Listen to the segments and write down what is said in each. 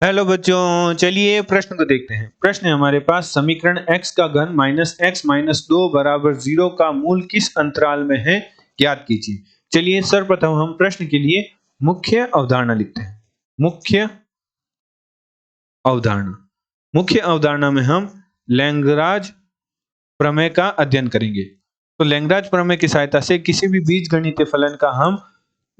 Hello बच्चों, चलिए प्रश्न को देखते हैं। प्रश्न है हमारे पास, समीकरण x का घन माइनस x माइनस 2 बराबर 0 का मूल किस अंतराल में है, ज्ञात कीजिए। चलिए सर्वप्रथम हम प्रश्न के लिए मुख्य अवधारणा लिखते हैं। मुख्य अवधारणा में हम लैग्रांज प्रमेय का अध्ययन करेंगे। तो लैग्रांज प्रमेय की सहायता से किसी भी बीजगणितीय फलन का हम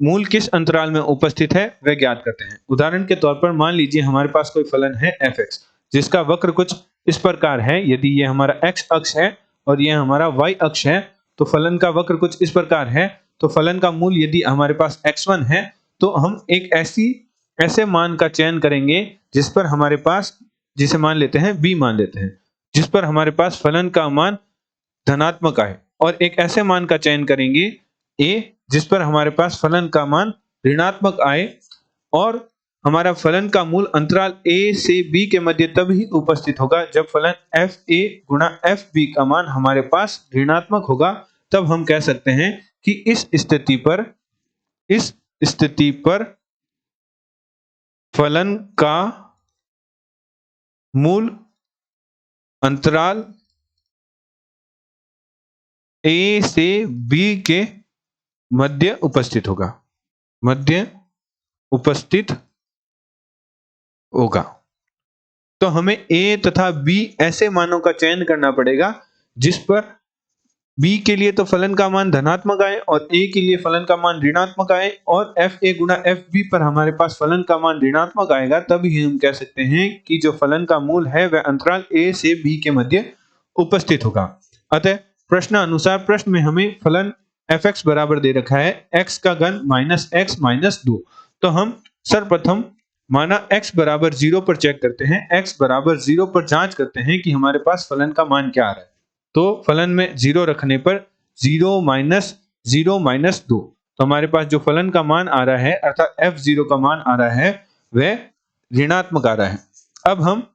मूल किस अंतराल में उपस्थित है वह ज्ञात करते हैं। उदाहरण के तौर पर मान लीजिए हमारे पास कोई फलन है f(x) जिसका वक्र कुछ इस प्रकार है। यदि ये हमारा x अक्ष है और यह हमारा y अक्ष है, तो फलन का वक्र कुछ इस प्रकार है। तो फलन का मूल यदि हमारे पास x1 है, तो हम एक ऐसे मान का चयन करेंगे जिस पर हमारे पास, जिसे मान लेते हैं b मान लेते हैं, जिस पर हमारे पास फलन का मान धनात्मक आए, और एक ऐसे मान का चयन करेंगे a जिस पर हमारे पास फलन का मान ऋणात्मक आए, और हमारा फलन का मूल अंतराल a से b के मध्य तब ही उपस्थित होगा जब फलन fa गुणा fb का मान हमारे पास ऋणात्मक होगा। तब हम कह सकते हैं कि इस स्थिति पर फलन का मूल अंतराल a से b के मध्य उपस्थित होगा। तो हमें a तथा b ऐसे मानों का चयन करना पड़ेगा जिस पर b के लिए तो फलन का मान धनात्मक आए और a के लिए फलन का मान ऋणात्मक आए, और fa गुणा fb पर हमारे पास फलन का मान ऋणात्मक आएगा। तभी हम कह सकते हैं कि जो फलन का मूल है वह अंतराल a से b के मध्य उपस्थित होगा। अतः प्रश्न अनुसार प्रश्न में हमें फलन fx बराबर दे रखा है x का घन माइनस x माइनस 2। तो हम सर्वप्रथम माना x बराबर 0 पर चेक करते हैं। x बराबर 0 पर जांच करते हैं कि हमारे पास फलन का मान क्या आ रहा है। तो फलन में 0 रखने पर 0 माइनस 2, तो हमारे पास जो फलन का मान आ रहा है अर्थात f0 का मान आ रहा है वह ऋणात्मक आ रहा है। अब हम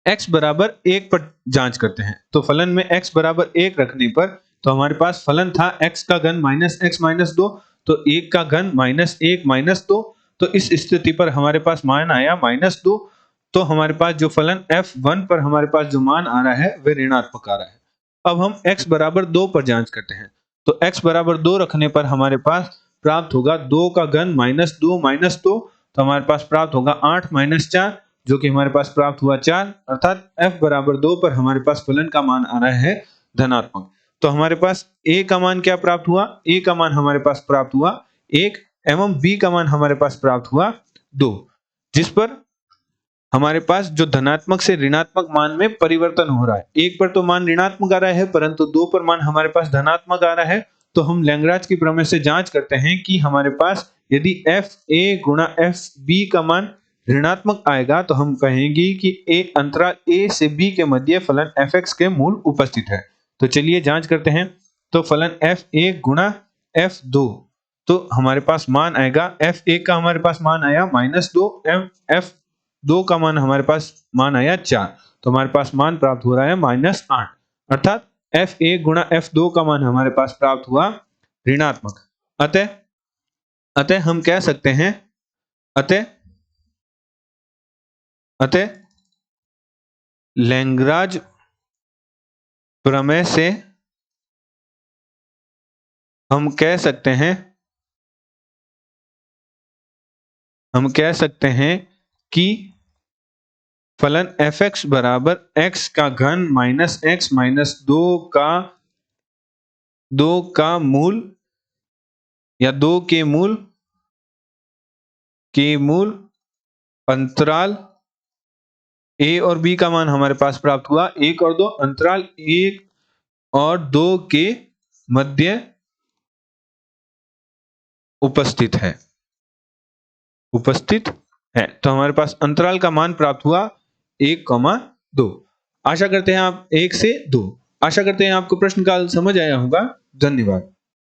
x बराबर 1 पर जांच करते हैं। तो फलन में x बराबर 1 रखने पर, तो हमारे पास फलन था x का घन माइनस x माइनस 2, तो 1 का घन माइनस 1 माइनस 2। तो इस स्थिति पर हमारे पास मान आया माइनस 2। तो हमारे पास जो फलन f1 पर हमारे पास जो मान आ रहा है वह ऋणात्मक आ रहा है। अब हम x बराबर 2 पर जांच करते हैं। तो x बराबर 2 रखने पर हमारे पास प्राप्त होगा 2 का घन माइनस 2 माइनस 2, तो हमारे पास प्राप्त होगा 8 माइनस 4, जो कि हमारे पास प्राप्त हुआ 4। अर्थात f बराबर 2 पर हमारे पास फलन का मान आ रहा है धनात्मक। तो हमारे पास a का मान क्या प्राप्त हुआ? a का मान हमारे पास प्राप्त हुआ 1 एवं b का मान हमारे पास प्राप्त हुआ 2, जिस पर हमारे पास जो धनात्मक से ऋणात्मक मान में परिवर्तन हो रहा है। 1 पर तो मान ऋणात्मक आ रहा है, परंतु 2 पर मान हमारे पास धनात्मक आ रहा है। तो हम लैग्रांज की प्रमेय से जांच करते हैं कि हमारे पास यदि fa गुणा fb का मान ऋणात्मक आएगा, तो हम कहेंगे कि a अंतराल a से b के मध्य फलन fx के मूल उपस्थित है। तो चलिए जांच करते हैं। तो फलन f1 गुणा f2, तो हमारे पास मान आएगा f1 का हमारे पास मान आया -2 एवं f2 का मान हमारे पास मान आया 4। तो हमारे पास मान प्राप्त हो रहा है -8, अर्थात f1 गुणा f2 का मान हमारे पास प्राप्त हुआ ऋणात्मक। अतः हम कह सकते हैं, अतः लैग्रांज प्रमेय से हम कह सकते हैं कि फलन fx बराबर x का घन माइनस x माइनस 2 का मूल या 2 के मूल अंतराल a और b का मान हमारे पास प्राप्त हुआ 1 और 2, अंतराल 1 और 2 के मध्य उपस्थित है। तो हमारे पास अंतराल का मान प्राप्त हुआ 1,2। आशा करते हैं आप 1 से 2। आशा करते हैं आपको प्रश्न का समझ आया होगा। धन्यवाद।